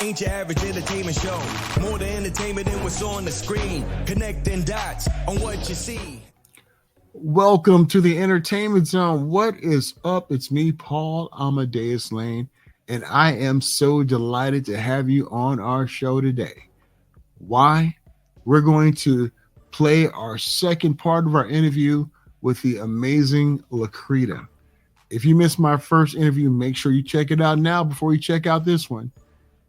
Ain't your average entertainment show. More than entertainment than what's on the screen. Connecting dots on what you see. Welcome to the Entertainment Zone. What is up? It's me, Paul Amadeus Lane, and I am so delighted to have you on our show today. Why? We're going to play our second part of our interview with the amazing LaCretta. If you missed my first interview, make sure you check it out now before you check out this one.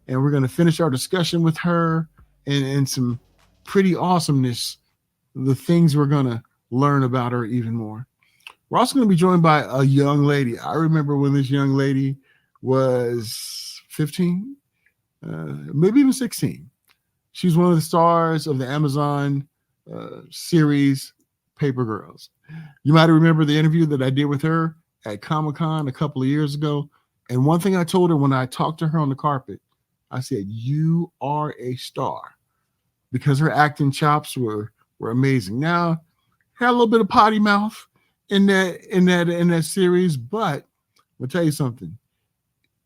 And we're going to finish our discussion with her and some pretty awesomeness, the things we're going to learn about her even more. We're also going to be joined by a young lady. I remember when this young lady was 15, maybe even 16. She's one of the stars of the Amazon series Paper Girls. You might remember the interview that I did with her at Comic-Con a couple of years ago. And one thing I told her when I talked to her on the carpet, I said, "You are a star," because her acting chops were amazing. Now, had a little bit of potty mouth in that series, but I'll tell you something.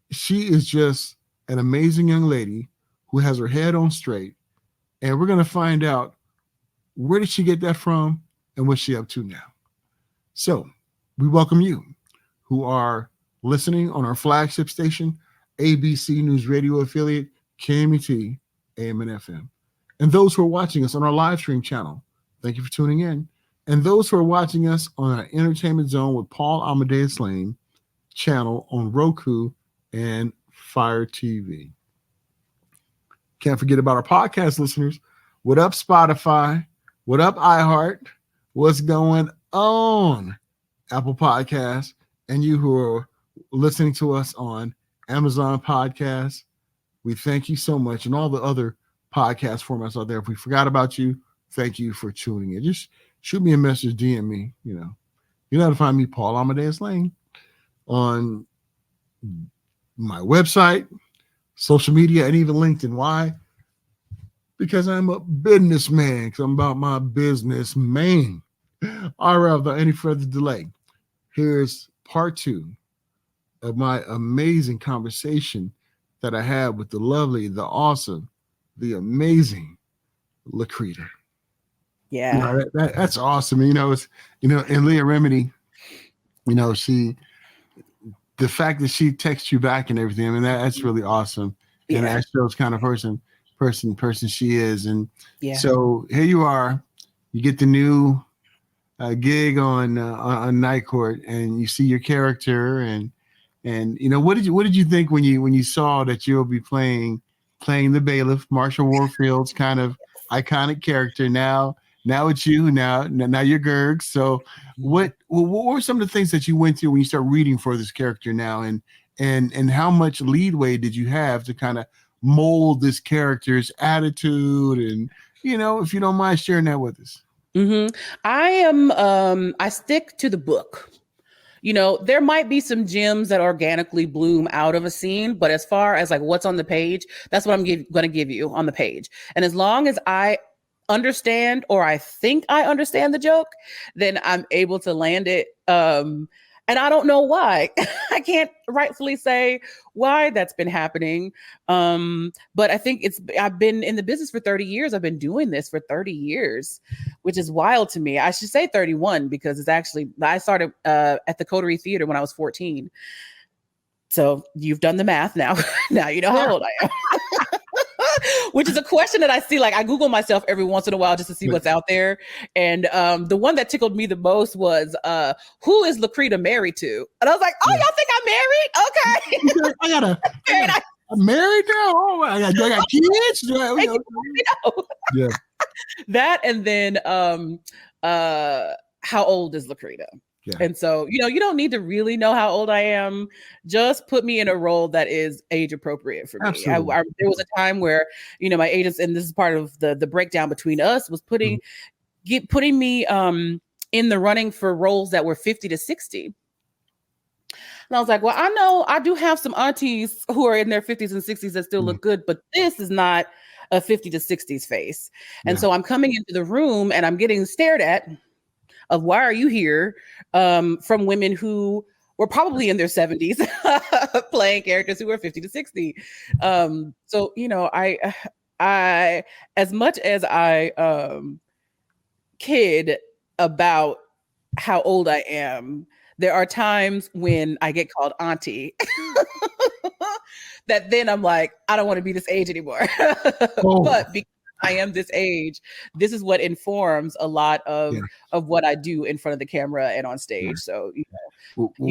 She is just an amazing young lady who has her head on straight, and we're going to find out where did she get that from and what's she up to now. So we welcome you who are listening on our flagship station, ABC News Radio affiliate, KMET, AM and FM. And those who are watching us on our live stream channel, thank you for tuning in. And those who are watching us on our Entertainment Zone with Paul Amadeus Lane channel on Roku and Fire TV. Can't forget about our podcast listeners. What up, Spotify? What up, iHeart? What's going on, Apple Podcasts? And you who are listening to us on Amazon Podcasts, we thank you so much. And all the other podcast formats out there. If we forgot about you, thank you for tuning in. Just shoot me a message, DM me. You know how to find me, Paul Amadeus Lane, on my website, social media, and even LinkedIn. Why? Because I'm a businessman, because I'm about my business, man. All right, without any further delay, here's part 2 of my amazing conversation that I had with the lovely, the awesome, the amazing LaCretta. Yeah, that's awesome. And Leah Remini, the fact that she texts you back and everything, I mean, that's really awesome. Yeah. And that shows kind of person she is. And so here you are, you get the new gig on Night Court, and you see your character, and what did you think when you saw that you'll be playing the bailiff, Marshall Warfield's kind of iconic character? Now it's you. Now you're Gurgs. So what were some of the things that you went through when you start reading for this character now, and how much leeway did you have to kind of mold this character's attitude? And if you don't mind sharing that with us. Mm-hmm. I stick to the book. There might be some gems that organically bloom out of a scene, but as far as like what's on the page, that's what I'm going to give you on the page. And as long as I understand, or I think I understand the joke, then I'm able to land it. And I don't know why. I can't rightfully say why that's been happening. But I think I've been in the business for 30 years. I've been doing this for 30 years, which is wild to me. I should say 31 because it's actually, I started at the Coterie Theater when I was 14. So you've done the math now. Now you know how old I am. Which is a question that I see. Like, I Google myself every once in a while just to see what's out there. And the one that tickled me the most was, who is LaCretta married to? And I was like, oh, y'all think I'm married? Okay. I'm married now? Oh, I got kids? Yeah. That, and then how old is LaCretta? Yeah. And so, you don't need to really know how old I am. Just put me in a role that is age appropriate for me. There was a time where, my agents, and this is part of the breakdown between us, was putting me in the running for roles that were 50 to 60. And I was like, well, I know I do have some aunties who are in their 50s and 60s that still look good, but this is not a 50 to 60s face. And so I'm coming into the room and I'm getting stared at of why are you here, from women who were probably in their 70s playing characters who were 50 to 60. So, you know, I as much as I kid about how old I am, there are times when I get called auntie that then I'm like, I don't want to be this age anymore. Oh. But because I am this age, this is what informs a lot of what I do in front of the camera and on stage. Yeah. So, you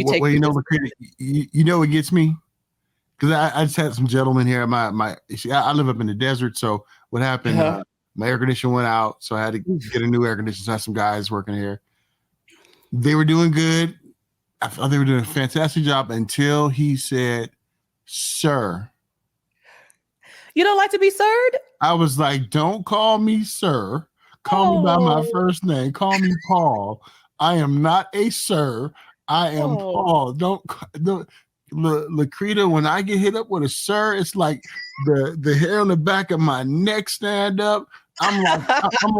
know, you know, LaCretta, you know what gets me? Because I just had some gentlemen here. I live up in the desert, so what happened? My air conditioner went out, so I had to get a new air conditioner. So I had some guys working here. They were doing good. I thought they were doing a fantastic job until he said, "Sir." You don't like to be sirred? I was like, "Don't call me sir. Call me by my first name. Call me Paul. I am not a sir. I am Paul. Don't LaCretta, when I get hit up with a sir, it's like the hair on the back of my neck stand up. I'm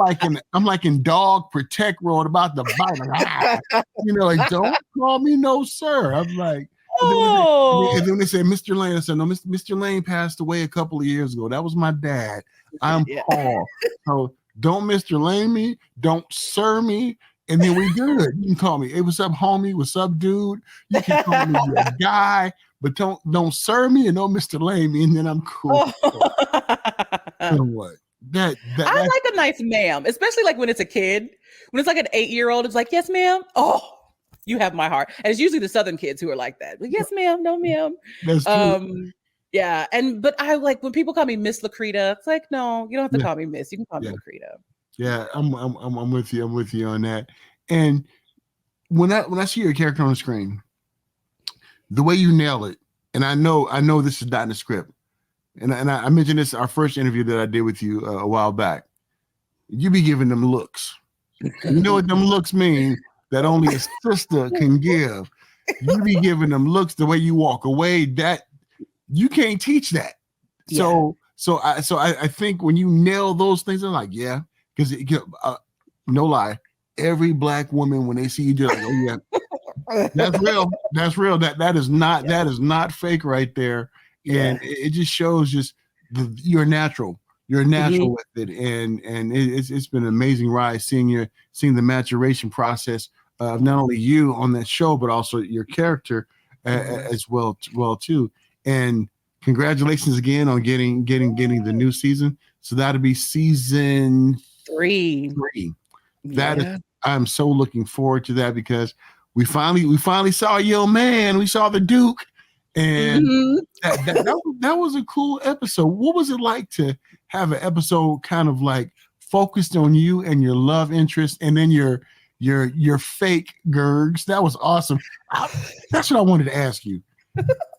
like in dog protect road about to bite. Like, you know, like, don't call me no sir. I'm like, and then they said Mr. Lane. I said, no, Mr. Lane passed away a couple of years ago. That was my dad. I'm Paul. So don't Mr. Lane me, don't sir me. And then we good. You can call me, hey, what's up, homie? What's up, dude? You can call me a guy, but don't sir me and don't Mr. Lane me, and then I'm cool. And what? I like a nice ma'am, especially like when it's a kid. When it's like an 8-year-old, it's like, yes, ma'am. Oh, you have my heart. And it's usually the Southern kids who are like that. Like, yes, ma'am, no, ma'am. That's true. Yeah. But I like when people call me Miss LaCretta, it's like, no, you don't have to call me Miss. You can call me LaCretta. Yeah, I'm with you. I'm with you on that. And when I see your character on the screen, the way you nail it, and I know this is not in the script, and I mentioned this our first interview that I did with you a while back. You be giving them looks. You know what them looks mean that only a sister can give. You be giving them looks the way you walk away. That you can't teach that. So I think when you nail those things, I'm like, yeah. Because no lie, every black woman when they see you, they're like, "Oh yeah, that's real. That's real. That is not fake right there." And it just shows you're natural. You're natural with it, and it's been an amazing ride seeing the maturation process of not only you on that show but also your character as well too. And congratulations again on getting the new season. So that'll be season 3. I'm so looking forward to that because we finally saw your man. We saw the Duke, and that was a cool episode. What was it like to have an episode kind of like focused on you and your love interest, and then your fake Gurgs? That was awesome. That's what I wanted to ask you.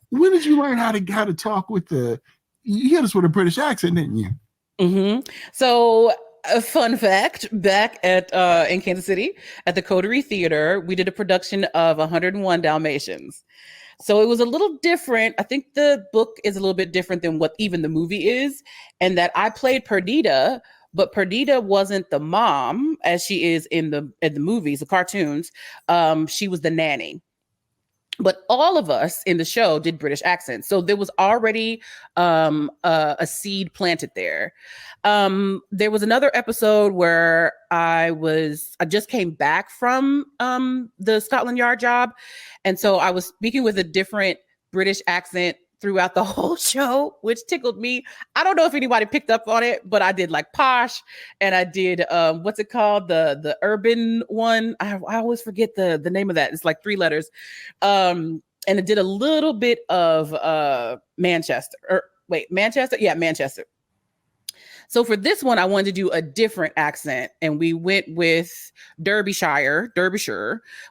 When did you learn how to talk with you hit us with a British accent, didn't you? So a fun fact, back at in Kansas City at the Coterie Theater, we did a production of 101 Dalmatians. So it was a little different. I think the book is a little bit different than what even the movie is, and that I played Perdita, but Perdita wasn't the mom as she is in the movies, the cartoons. She was the nanny. But all of us in the show did British accents. So there was already a seed planted there. There was another episode where I just came back from the Scotland Yard job. And so I was speaking with a different British accent throughout the whole show, which tickled me. I don't know if anybody picked up on it, but I did like posh, and I did what's it called? The urban one. I always forget the name of that. It's like 3 letters. And it did a little bit of Manchester. Yeah, Manchester. So for this one, I wanted to do a different accent, and we went with Derbyshire,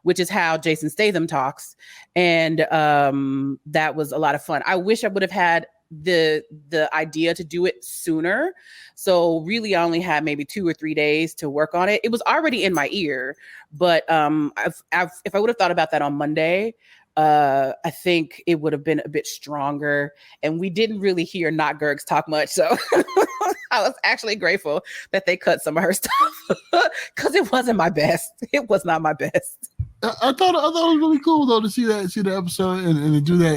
which is how Jason Statham talks. And that was a lot of fun. I wish I would have had the idea to do it sooner. So really, I only had maybe 2 or 3 days to work on it. It was already in my ear, but if I would have thought about that on Monday, I think it would have been a bit stronger. And we didn't really hear Not Gurgs talk much, so I was actually grateful that they cut some of her stuff because it wasn't my best. It was not my best. I thought it was really cool though to see the episode and to do that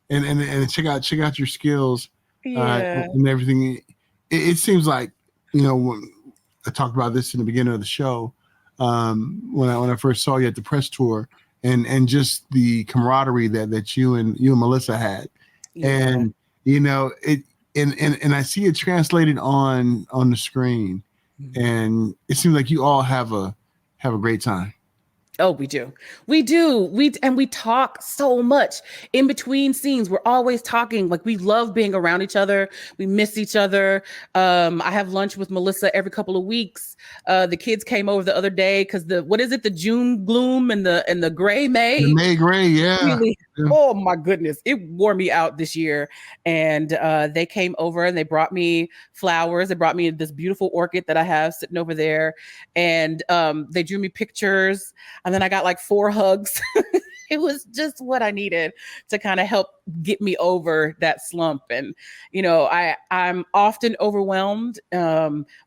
and check out your skills Yeah. and everything. It seems like, you know, when I talked about this in the beginning of the show, when I first saw you at the press tour, and just the camaraderie that you and Melissa had, and you know it, and I see it translated on the screen, and it seems like you all have a great time. Oh, we do. We talk so much in between scenes. We're always talking. Like, we love being around each other. We miss each other. I have lunch with Melissa every couple of weeks. The kids came over the other day because the June gloom and the gray May. The May gray, yeah. Really, oh my goodness, it wore me out this year. And they came over and they brought me flowers. They brought me this beautiful orchid that I have sitting over there. And they drew me pictures. And then I got like 4 hugs. It was just what I needed to kind of help get me over that slump. And, you know, I'm often overwhelmed.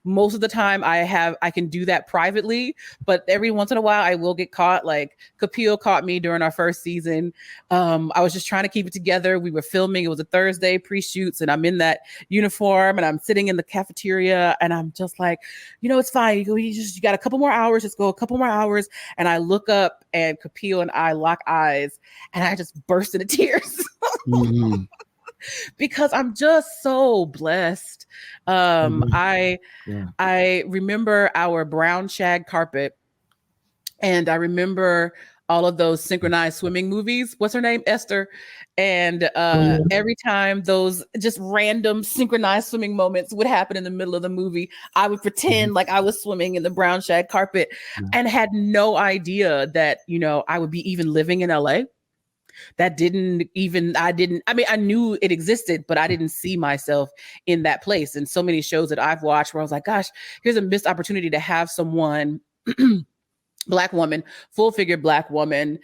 Most of the time I can do that privately, but every once in a while I will get caught. Like, Kapil caught me during our first season. I was just trying to keep it together. We were filming. It was a Thursday pre-shoots, and I'm in that uniform and I'm sitting in the cafeteria and I'm just like, you know, it's fine. You got a couple more hours. Just go a couple more hours. And I look up and Kapil and I lock eyes and I just burst into tears. Mm-hmm. Because I'm just so blessed. I remember our brown shag carpet, and I remember all of those synchronized swimming movies. What's her name? Esther. And every time those just random synchronized swimming moments would happen in the middle of the movie, I would pretend like I was swimming in the brown shag carpet and had no idea that, you know, I would be even living in LA. I knew it existed, but I didn't see myself in that place. And so many shows that I've watched where I was like, gosh, here's a missed opportunity to have someone, Black woman, full-figured Black woman,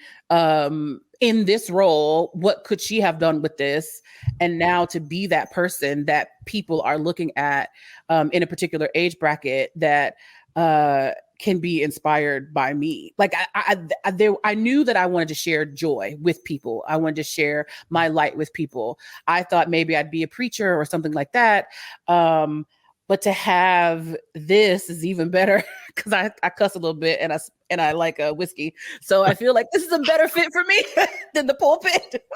in this role. What could she have done with this? And now to be that person that people are looking at in a particular age bracket that can be inspired by me. Like, I knew that I wanted to share joy with people. I wanted to share my light with people. I thought maybe I'd be a preacher or something like that. But to have this is even better because I cuss a little bit and I like whiskey. So I feel like this is a better fit for me than the pulpit,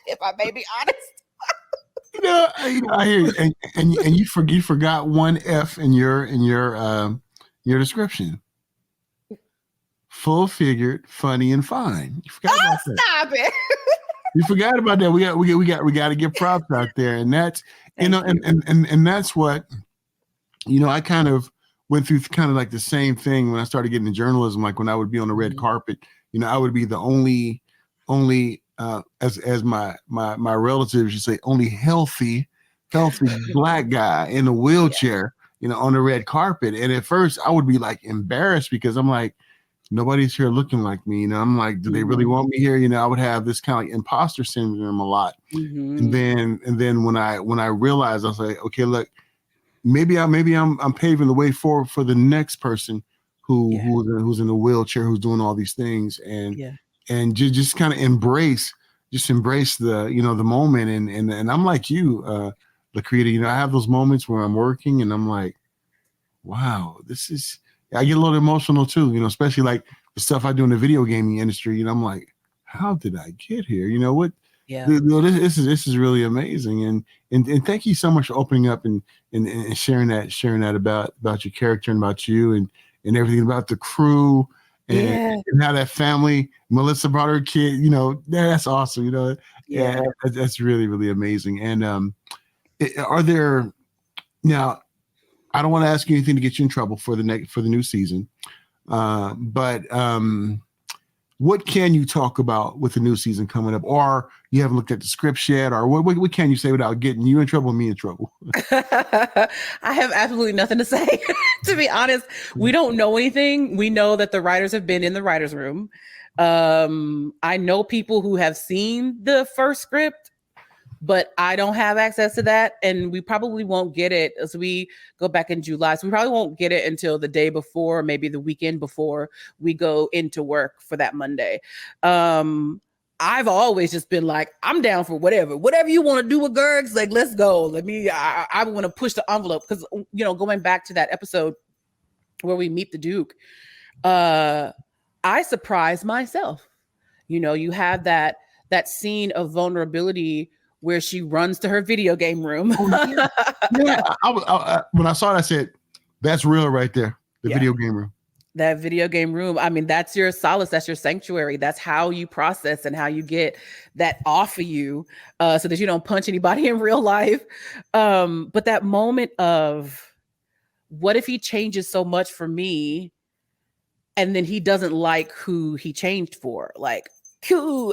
if I may be honest. I hear you. And you forgot one F in your description. Full-figured, funny, and fine. You forgot about that. Stop it. You forgot about that. We got to get props out there, and that's and that's what, you know. I kind of went through kind of like the same thing when I started getting into journalism. Like, when I would be on the red carpet, you know, I would be the only as my relatives used to say, only healthy Black guy in a wheelchair, you know, on the red carpet. And at first I would be like embarrassed because I'm like, nobody's here looking like me. You know, I'm like, do they really want me here? You know, I would have this kind of like imposter syndrome a lot. And then when I realized, I was like, okay, look, maybe I'm paving the way for the next person who's in a wheelchair, who's doing all these things, and just kind of embrace the, you know, the moment. And I'm like you, LaCretta, you know, I have those moments where I'm working and I'm like, wow, I get a little emotional too, you know, especially like the stuff I do in the video gaming industry. You know, I'm like, how did I get here? You know what? Yeah. This is really amazing. And thank you so much for opening up and sharing that about your character and about you and everything about the crew and how that family, Melissa brought her kid, you know, that's awesome. You know, that's really, really amazing. And are there, now, I don't want to ask you anything to get you in trouble for the new season, but what can you talk about with the new season coming up? Or you haven't looked at the scripts yet? Or what can you say without getting you in trouble and me in trouble? I have absolutely nothing to say. To be honest, we don't know anything. We know that the writers have been in the writer's room. I know people who have seen the first script. but I don't have access to that. And we probably won't get it as we go back in July. So we probably won't get it until the day before, maybe the weekend before we go into work for that Monday. I've always just been like, I'm down for whatever you want to do with Gurgs. Like, let's go. I want to push the envelope because, going back to that episode where we meet the Duke, I surprised myself. You have that scene of vulnerability where she runs to her video game room. Yeah. When I saw it, I said, that's real right there. The video game room. That video game room. I mean, that's your solace. That's your sanctuary. That's how you process and how you get that off of you so that you don't punch anybody in real life. But that moment of what if he changes so much for me and then he doesn't like who he changed for? Like,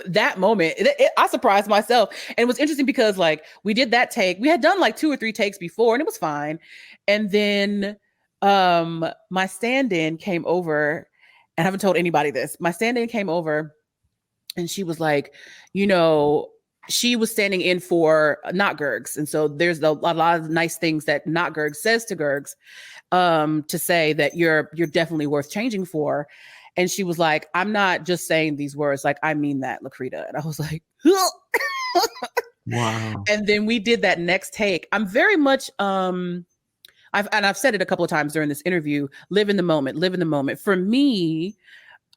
that moment, I surprised myself. And it was interesting because like we did that take. We had done like 2 or 3 takes before and it was fine. And then my stand-in came over, and I haven't told anybody this. My stand-in came over and she was like, she was standing in for not Gurgs. And so there's a lot of nice things that not Gurgs says to Gurgs to say that you're definitely worth changing for. And she was like, I'm not just saying these words. Like, I mean that, LaCretta. And I was like, wow. And then we did that next take. I'm very much, I've said it a couple of times during this interview, live in the moment. For me,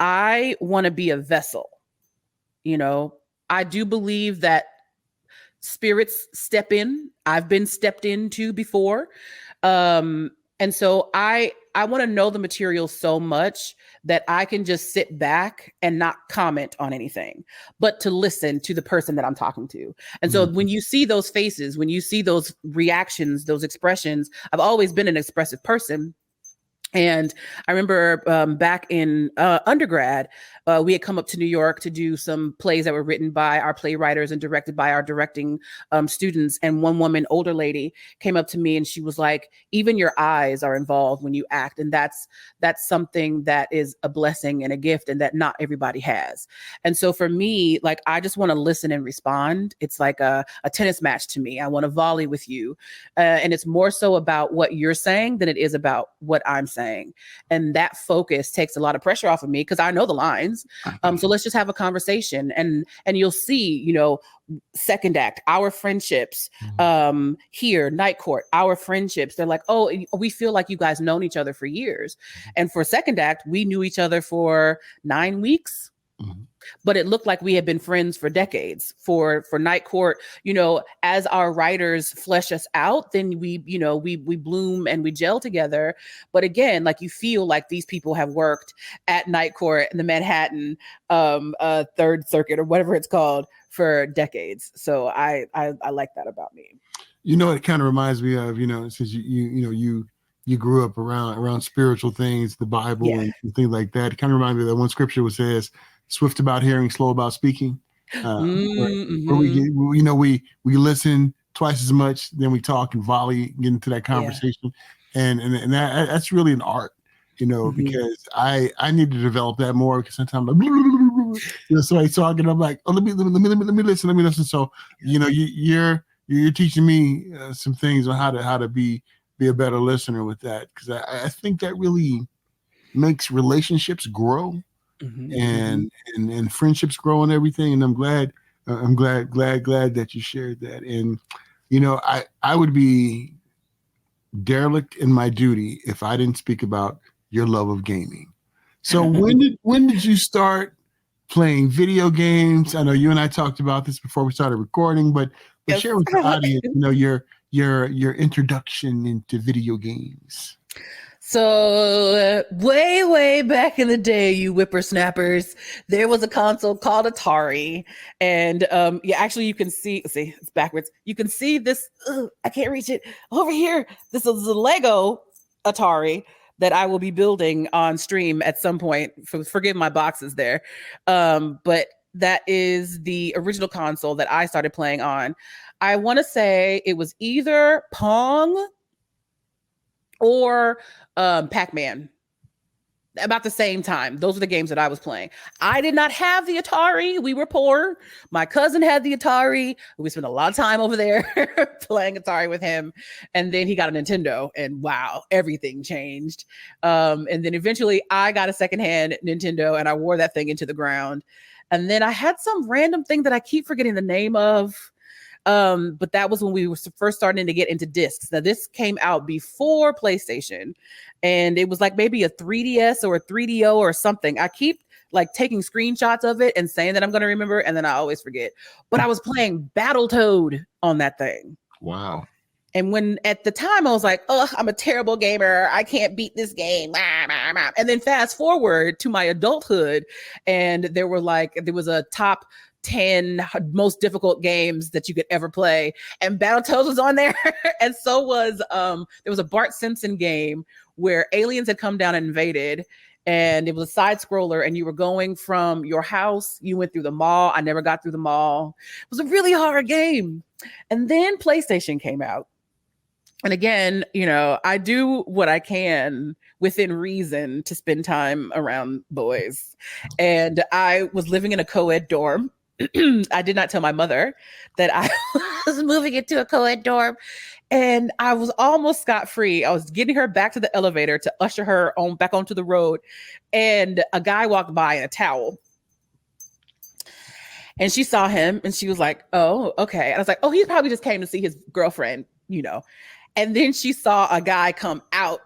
I want to be a vessel. I do believe that spirits step in. I've been stepped into before. And so I want to know the material so much that I can just sit back and not comment on anything, but to listen to the person that I'm talking to. And so when you see those faces, when you see those reactions, those expressions, I've always been an expressive person. And I remember back in undergrad, we had come up to New York to do some plays that were written by our playwriters and directed by our directing students. And one woman, older lady, came up to me and she was like, even your eyes are involved when you act. And that's something that is a blessing and a gift and that not everybody has. And so for me, like, I just want to listen and respond. It's like a tennis match to me. I want to volley with you. And it's more so about what you're saying than it is about what I'm saying. And that focus takes a lot of pressure off of me because I know the lines. So let's just have a conversation and you'll see, second act, our friendships, here, night court, our friendships. They're like, oh, we feel like you guys known each other for years. And for second act, we knew each other for 9 weeks. But it looked like we had been friends for decades. For night court, as our writers flesh us out, then we bloom and we gel together. But again, like, you feel like these people have worked at night court in the Manhattan Third Circuit or whatever it's called for decades. So I like that about me. It kind of reminds me of, since you grew up around spiritual things, the Bible and things like that. It kind of reminds me of that one scripture which says, swift about hearing, slow about speaking. Where we listen twice as much, then we talk and volley, get into that conversation. And that's really an art, because I need to develop that more, because sometimes somebody's talking, I'm like, oh, let me listen. So, you're teaching me some things on how to be a better listener with that, because I think that really makes relationships grow. And friendships grow and everything. And I'm glad that you shared that. And, I would be derelict in my duty if I didn't speak about your love of gaming. So when did you start playing video games? I know you and I talked about this before we started recording, but share with the audience, your introduction into video games. So way back in the day, you whippersnappers, there was a console called Atari. And actually you can see it's backwards. You can see this. I can't reach it over here. This is a Lego Atari that I will be building on stream at some point. Forgive my boxes there. But that is the original console that I started playing on. I want to say it was either Pong or Pac-Man. About the same time. Those were the games that I was playing. I did not have the Atari. We were poor. My cousin had the Atari. We spent a lot of time over there playing Atari with him. And then he got a Nintendo, and wow, everything changed. And then eventually I got a secondhand Nintendo, and I wore that thing into the ground. And then I had some random thing that I keep forgetting the name of. But that was when we were first starting to get into discs. Now, this came out before PlayStation, and it was like maybe a 3DS or a 3DO or something. I keep like taking screenshots of it and saying that I'm going to remember, and then I always forget. But I was playing Battletoad on that thing. Wow. And when at the time I was like, oh, I'm a terrible gamer. I can't beat this game. And then fast forward to my adulthood, and there was a top 10 most difficult games that you could ever play, and Battletoads was on there. And so was there was a Bart Simpson game where aliens had come down and invaded, and it was a side scroller, and you were going from your house, you went through the mall. I never got through the mall. It was a really hard game. And then PlayStation came out. And again, I do what I can within reason to spend time around boys. And I was living in a co-ed dorm. I did not tell my mother that I was moving into a co-ed dorm, and I was almost scot-free. I was getting her back to the elevator to usher her back onto the road, and a guy walked by in a towel. And she saw him, and she was like, oh, okay. And I was like, oh, he probably just came to see his girlfriend, And then she saw a guy come out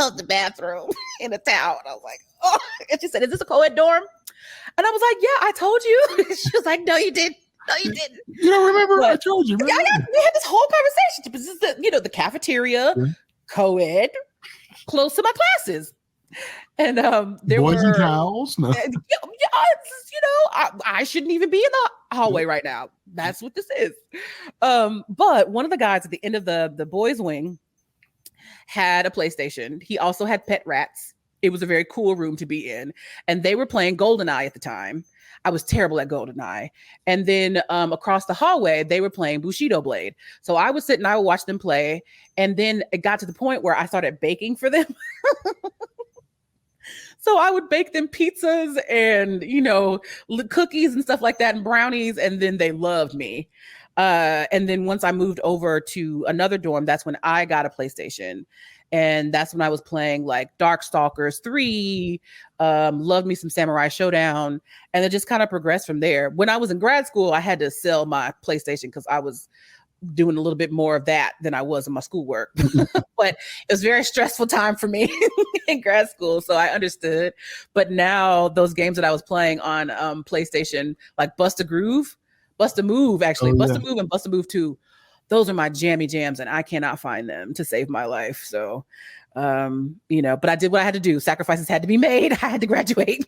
of the bathroom in a towel. And I was like, oh. And she said, is this a co-ed dorm? And I was like, yeah, I told you. She was like, no, you didn't. No, you didn't. You don't remember? I told you. Yeah, we had this whole conversation. This is the cafeteria, co-ed, close to my classes. And there boys were and towels. No. I shouldn't even be in the hallway right now. That's what this is. But one of the guys at the end of the boys' wing had a PlayStation. He also had pet rats. It was a very cool room to be in. And they were playing GoldenEye at the time. I was terrible at GoldenEye. And then across the hallway, they were playing Bushido Blade. So I would sit and I would watch them play. And then it got to the point where I started baking for them. So I would bake them pizzas and, cookies and stuff like that, and brownies. And then they loved me. And then once I moved over to another dorm, that's when I got a PlayStation. And that's when I was playing like Darkstalkers 3, loved me some Samurai Showdown. And it just kind of progressed from there. When I was in grad school, I had to sell my PlayStation because I was doing a little bit more of that than I was in my schoolwork. But it was a very stressful time for me in grad school. So I understood. But now those games that I was playing on PlayStation, like Bust a Move, Bust a Move and Bust a Move 2, those are my jammy jams, and I cannot find them to save my life. So, but I did what I had to do. Sacrifices had to be made. I had to graduate.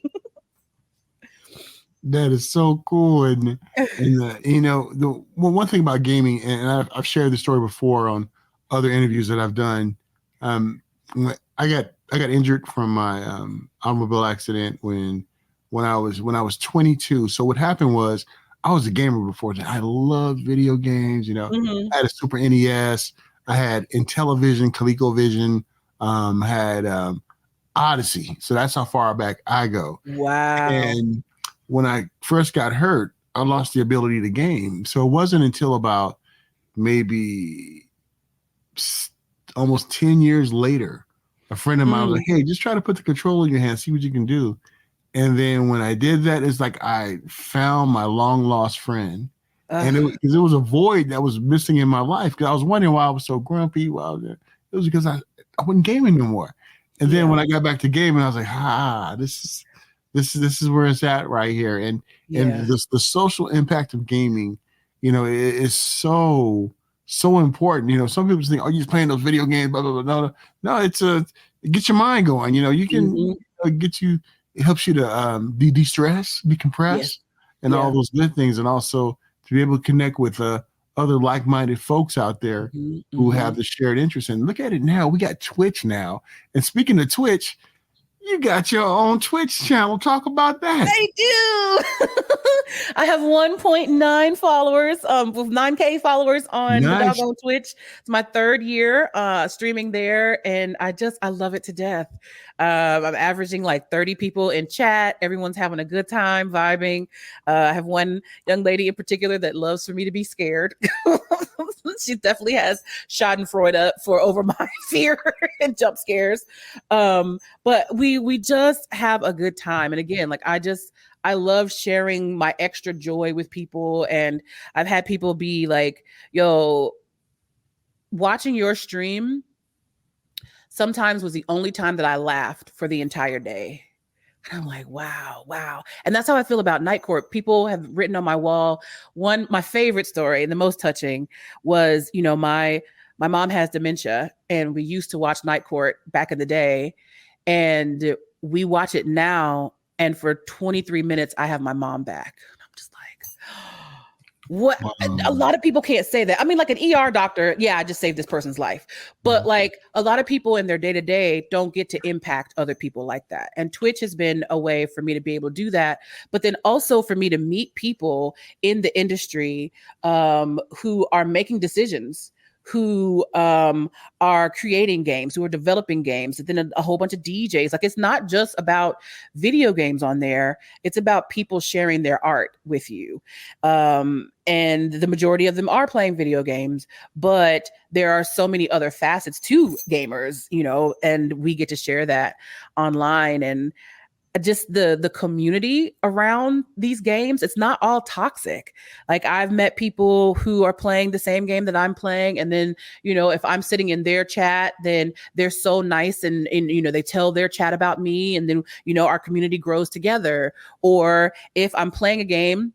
That is so cool. And one thing about gaming, and I've shared this story before on other interviews that I've done. I got injured from my automobile accident when I was 22. So what happened was, I was a gamer before that. I loved video games. I had a Super NES. I had Intellivision, ColecoVision. Had Odyssey. So that's how far back I go. Wow. And when I first got hurt, I lost the ability to game. So it wasn't until about maybe almost 10 years later, a friend of mine was like, hey, just try to put the controller in your hand, see what you can do. And then when I did that, it's like I found my long lost friend. And it was a void that was missing in my life, because I was wondering why I was so grumpy. It was because I wasn't gaming no more. And then when I got back to gaming, I was like, this is where it's at right here. And the social impact of gaming, is so important. Some people think, oh, you're just playing those video games, blah, blah, blah. No, it's get your mind going. You can it helps you to de-stress, decompress, and all those good things. And also to be able to connect with other like-minded folks out there who have the shared interest. And look at it now. We got Twitch now. And speaking of Twitch, You got your own Twitch channel. Talk about that. I do. I have 1.9 followers, with 9K followers on the doggone Twitch. It's my third year streaming there, and I love it to death. I'm averaging like 30 people in chat. Everyone's having a good time, vibing. I have one young lady in particular that loves for me to be scared. She definitely has Schadenfreude up for over my fear and jump scares. But we just have a good time. And again, like I love sharing my extra joy with people. And I've had people be like, yo, watching your stream sometimes was the only time that I laughed for the entire day. And I'm like, wow. And that's how I feel about Night Court. People have written on my wall. My favorite story and the most touching was, my mom has dementia, and we used to watch Night Court back in the day, and we watch it now. And for 23 minutes, I have my mom back. I'm just like, what? A lot of people can't say that. I mean, like an ER doctor, yeah, I just saved this person's life. But like a lot of people in their day-to-day don't get to impact other people like that. And Twitch has been a way for me to be able to do that. But then also for me to meet people in the industry who are making decisions, who are creating games, who are developing games, and then a whole bunch of DJs. Like, it's not just about video games on there. It's about people sharing their art with you. And the majority of them are playing video games, but there are so many other facets to gamers, and we get to share that online. And just the community around these games, it's not all toxic. Like, I've met people who are playing the same game that I'm playing, and then if I'm sitting in their chat, then they're so nice and they tell their chat about me, and then our community grows together. Or if I'm playing a game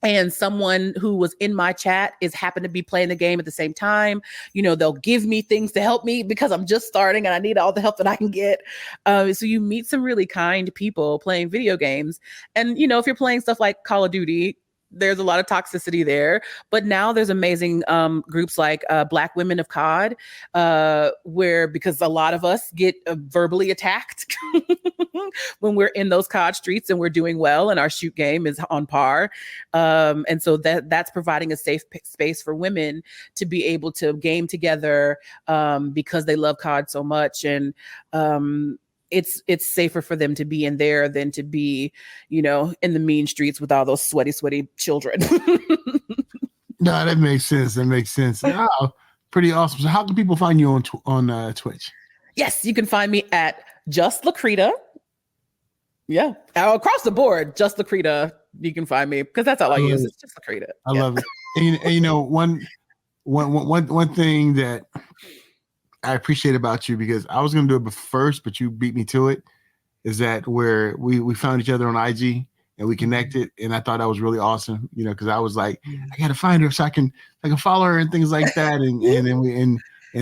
and someone who was in my chat happened to be playing the game at the same time, they'll give me things to help me because I'm just starting and I need all the help that I can get. So you meet some really kind people playing video games. And, if you're playing stuff like Call of Duty, there's a lot of toxicity there. But now there's amazing groups like Black Women of COD, because a lot of us get verbally attacked when we're in those COD streets and we're doing well and our shoot game is on par. And so that's providing a safe space for women to be able to game together because they love COD so much. And it's safer for them to be in there than to be, in the mean streets with all those sweaty children. No, that makes sense. Wow, pretty awesome. So how can people find you on Twitch? Yes, you can find me at Just LaCretta. Yeah, across the board, Just LaCretta. You can find me because that's all I use. It's Just LaCretta. I love it. And one thing that I appreciate about you, because I was going to do it first, but you beat me to it, is that where we found each other on IG and we connected, and I thought that was really awesome, because I was like, I got to find her so I can follow her and things like that, and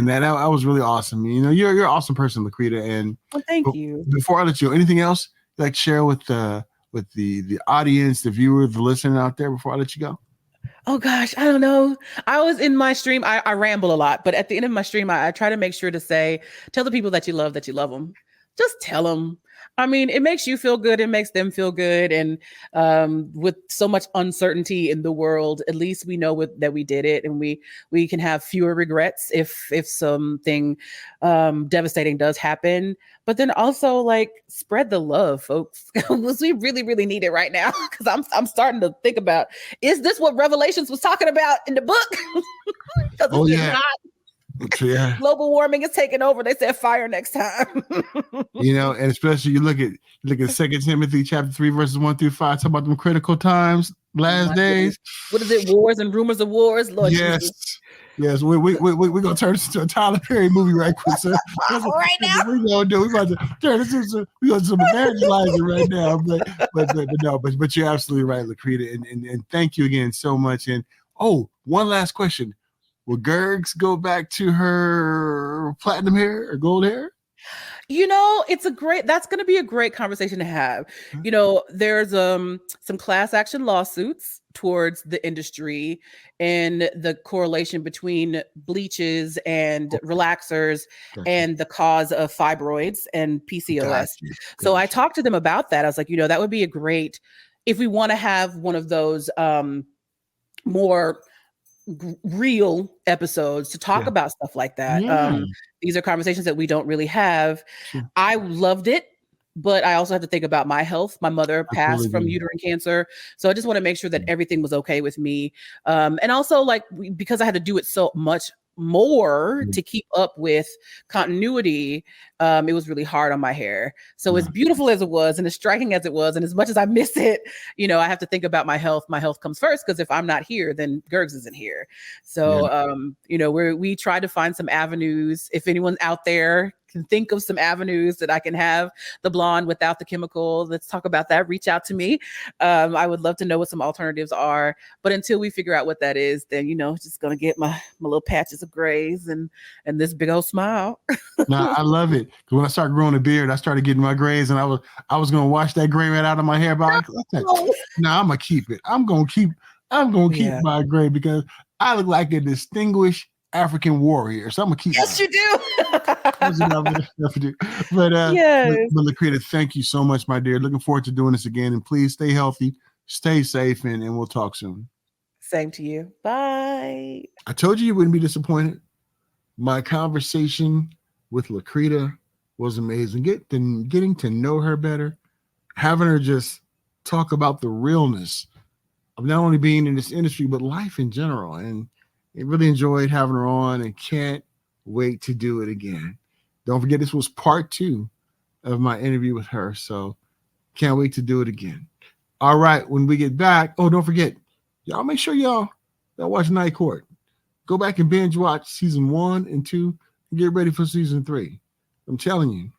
that was really awesome. You're an awesome person, LaCretta. And well, thank you. Before I let you, anything else you'd like to share with the audience, the viewer, the listener out there before I let you go? Oh gosh, I don't know. I was in my stream. I ramble a lot, but at the end of my stream, I try to make sure to tell the people that you love them. Just tell them. I mean, it makes you feel good. It makes them feel good. And with so much uncertainty in the world, at least we know that we did it, and we can have fewer regrets if something devastating does happen. But then also, spread the love, folks, because we really, really need it right now. Because I'm starting to think about, is this what Revelations was talking about in the book? Oh yeah. Yeah. Global warming is taking over. They said fire next time. And especially you look at 2 Timothy chapter 3 verses 1-5, talk about them critical times, last days. What is it? Wars and rumors of wars. Lord yes. Jesus. Yes, we're gonna turn this into a Tyler Perry movie right quick, sir. Right now, we're about to turn this into some evangelizing right now. But you're absolutely right, LaCretta, and thank you again so much. And one last question. Will Gurgs go back to her platinum hair or gold hair? That's going to be a great conversation to have. There's some class action lawsuits towards the industry and the correlation between bleaches and relaxers and the cause of fibroids and PCOS. So I talked to them about that. I was like, that would be a great, if we want to have one of those more real episodes to talk about stuff like that. These are conversations that we don't really have. I loved it, but I also have to think about my health. My mother passed from uterine cancer. So I just want to make sure that everything was okay with me. And also because I had to do it so much more to keep up with continuity, it was really hard on my hair. So as beautiful as it was and as striking as it was, and as much as I miss it, I have to think about my health. My health comes first, because if I'm not here, then Gurgs isn't here. So we tried to find some avenues. If anyone out there can think of some avenues that I can have the blonde without the chemical, let's talk about that. Reach out to me. I would love to know what some alternatives are. But until we figure out what that is, then just gonna get my little patches of grays and this big old smile. No, I love it. Because when I started growing a beard, I started getting my grays, and I was gonna wash that gray right out of my hair. But I'm gonna keep it. I'm gonna keep my gray, because I look like a distinguished African warrior. So I'm gonna keep. Yes, you do. But LaCretta, thank you so much, my dear. Looking forward to doing this again. And please stay healthy, stay safe, and we'll talk soon. Same to you. Bye. I told you wouldn't be disappointed. My conversation with LaCretta was amazing. Getting to know her better, having her just talk about the realness of not only being in this industry, but life in general. And I really enjoyed having her on, and can't wait to do it again. Don't forget, this was part 2 of my interview with her. So can't wait to do it again. All right. When we get back, don't forget, y'all make sure y'all watch Night Court. Go back and binge watch season 1 and 2 and get ready for season 3. I'm telling you,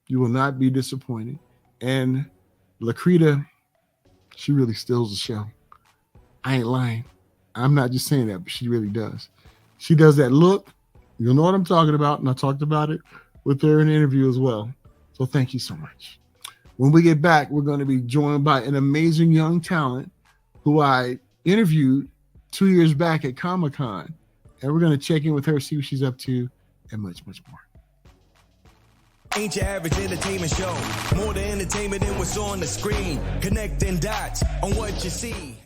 you will not be disappointed. And LaCretta, she really steals the show. I ain't lying. I'm not just saying that, but she really does. She does that look. You'll know what I'm talking about. And I talked about it with her in the interview as well. So thank you so much. When we get back, we're going to be joined by an amazing young talent who I interviewed 2 years back at Comic-Con. And we're going to check in with her, see what she's up to, and much, much more. Ain't your average entertainment show. More to entertainment than what's on the screen. Connecting dots on what you see.